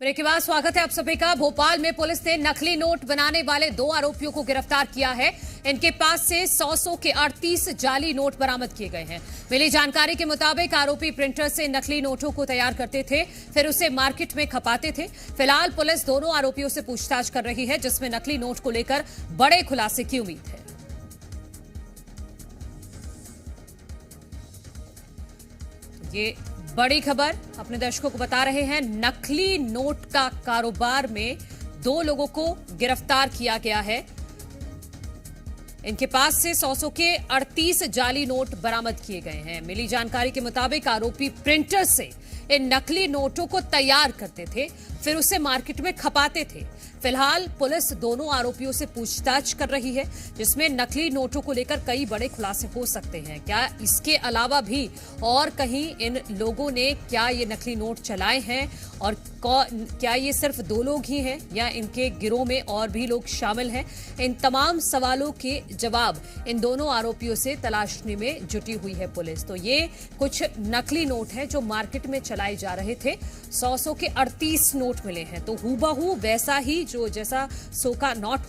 Break के बाद स्वागत है आप सभी का। भोपाल में पुलिस ने नकली नोट बनाने वाले 2 आरोपियों को गिरफ्तार किया है। इनके पास से 100 के 38 जाली नोट बरामद किए गए हैं। मिली जानकारी के मुताबिक आरोपी प्रिंटर से नकली नोटों को तैयार करते थे, फिर उसे मार्केट में खपाते थे। फिलहाल पुलिस दोनों आरोपियों से पूछताछ कर रही है, जिसमें नकली नोट को लेकर बड़े खुलासे की उम्मीद है। ये बड़ी खबर अपने दर्शकों को बता रहे हैं। नकली नोट का कारोबार में 2 लोगों को गिरफ्तार किया गया है। इनके पास से 100 के 38 जाली नोट बरामद किए गए हैं। मिली जानकारी के मुताबिक आरोपी प्रिंटर से इन नकली नोटों को तैयार करते थे, फिर उसे मार्केट में खपाते थे। फिलहाल पुलिस दोनों आरोपियों से पूछताछ कर रही है, जिसमें नकली नोटों को लेकर कई बड़े खुलासे हो सकते हैं। क्या इसके अलावा भी और कहीं इन लोगों ने क्या ये नकली नोट चलाए हैं, और क्या ये सिर्फ 2 लोग ही हैं या इनके गिरोह में और भी लोग शामिल हैं? इन तमाम सवालों के जवाब इन दोनों आरोपियों से तलाशने में जुटी हुई है पुलिस। तो ये कुछ नकली नोट हैं जो मार्केट में चलाए जा रहे थे। 100 के 38 नोट मिले हैं। तो हूबहू वैसा ही जैसा 100 का नोट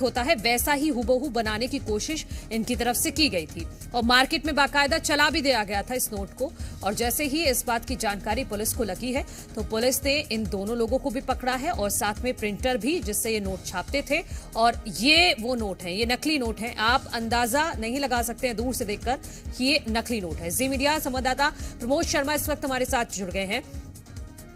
होता है वैसा ही हूबहू बनाने की कोशिश इनकी तरफ से की गई थी, और मार्केट में बाकायदा चला भी दिया गया था इस नोट को। और जैसे ही इस बात की जानकारी पुलिस को लगी है, तो पुलिस ने इन दोनों लोगों को भी पकड़ा है, और साथ में प्रिंटर भी जिससे ये नोट छापते थे। और ये वो नोट हैं, ये नकली नोट हैं। आप अंदाजा नहीं लगा सकते हैं दूर से देखकर कि ये नकली नोट है। जी मीडिया संवाददाता प्रमोद शर्मा इस वक्त हमारे साथ जुड़ गए हैं।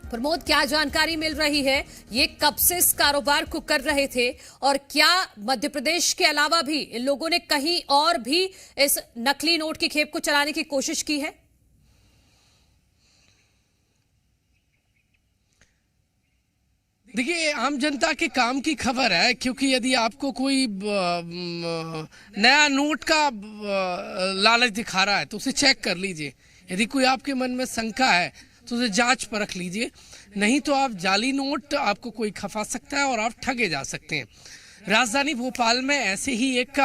प्रमोद, क्या जानकारी मिल रही है? ये कब से इस कारोबार को कर रहे थे, और क्या मध्य प्रदेश के अलावा भी इन लोगों ने कहीं और भी इस नकली नोट की खेप को चलाने की कोशिश की है? देखिए, आम जनता के काम की खबर है, क्योंकि यदि आपको कोई नया नोट का लालच दिखा रहा है तो उसे चेक कर लीजिए। यदि कोई आपके मन में शंका है तो उसे जांच परख लीजिए, नहीं तो आप जाली नोट आपको कोई खफा सकता है और आप ठगे जा सकते हैं। राजधानी भोपाल में ऐसे ही एक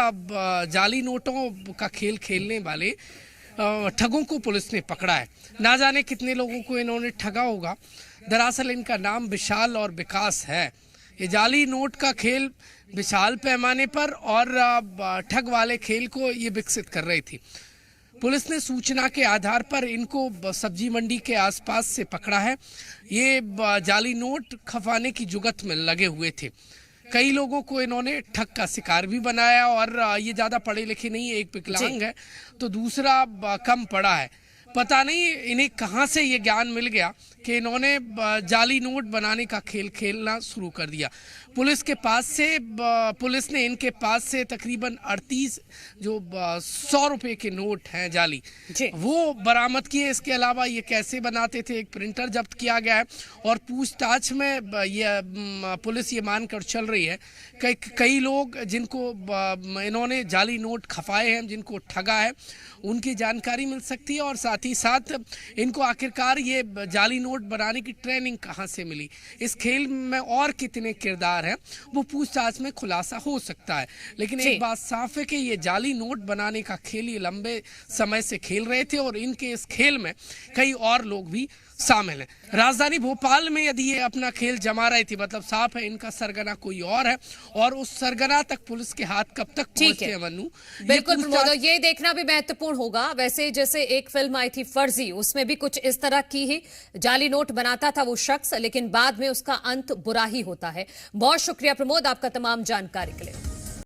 जाली नोटों का खेल खेलने वाले ठगों को पुलिस ने पकड़ा है। ना जाने कितने लोगों को इन्होंने ठगा होगा। दरअसल इनका नाम विशाल और विकास है। ये जाली नोट का खेल विशाल पैमाने पर और ठग वाले खेल को ये विकसित कर रही थी। पुलिस ने सूचना के आधार पर इनको सब्जी मंडी के आसपास से पकड़ा है। ये जाली नोट खफाने की जुगत में लगे हुए थे। कई लोगों को इन्होंने ठग का शिकार भी बनाया, और ये ज़्यादा पढ़े लिखे नहीं है, एक विकलांग है तो दूसरा कम पढ़ा है। पता नहीं इन्हें कहां से ये ज्ञान मिल गया कि इन्होंने जाली नोट बनाने का खेल खेलना शुरू कर दिया। पुलिस ने इनके पास से तकरीबन 38 जो 100 रुपए के नोट हैं जाली, वो बरामद किए। इसके अलावा ये कैसे बनाते थे, एक प्रिंटर जब्त किया गया है, और पूछताछ में पुलिस ये मानकर चल रही है कि कई लोग जिनको इन्होंने जाली नोट खपाए हैं, जिनको ठगा है, उनकी जानकारी मिल सकती है। और साथ ही साथ इनको आखिरकार ये जाली नोट बनाने की ट्रेनिंग कहां से मिली, इस खेल में और कितने किरदार हैं, वो पूछताछ में खुलासा हो सकता है। लेकिन एक बात साफ है कि ये जाली नोट बनाने का खेल ये लंबे समय से खेल रहे थे, और इनके इस खेल में कई और लोग भी शामिल हैं। राजधानी भोपाल में यदि ये अपना खेल जमा रही थी, मतलब साफ है इनका सरगना कोई और है, और उस सरगना तक पुलिस के हाथ कब तक पहुंचते हैं मन्नू? बिल्कुल प्रमोद, ये देखना भी महत्वपूर्ण होगा। वैसे जैसे एक फिल्म आई थी फर्जी, उसमें भी कुछ इस तरह की ही जाली नोट बनाता था वो शख्स, लेकिन बाद में उसका अंत बुरा ही होता है। बहुत शुक्रिया प्रमोद आपका तमाम जानकारी के लिए।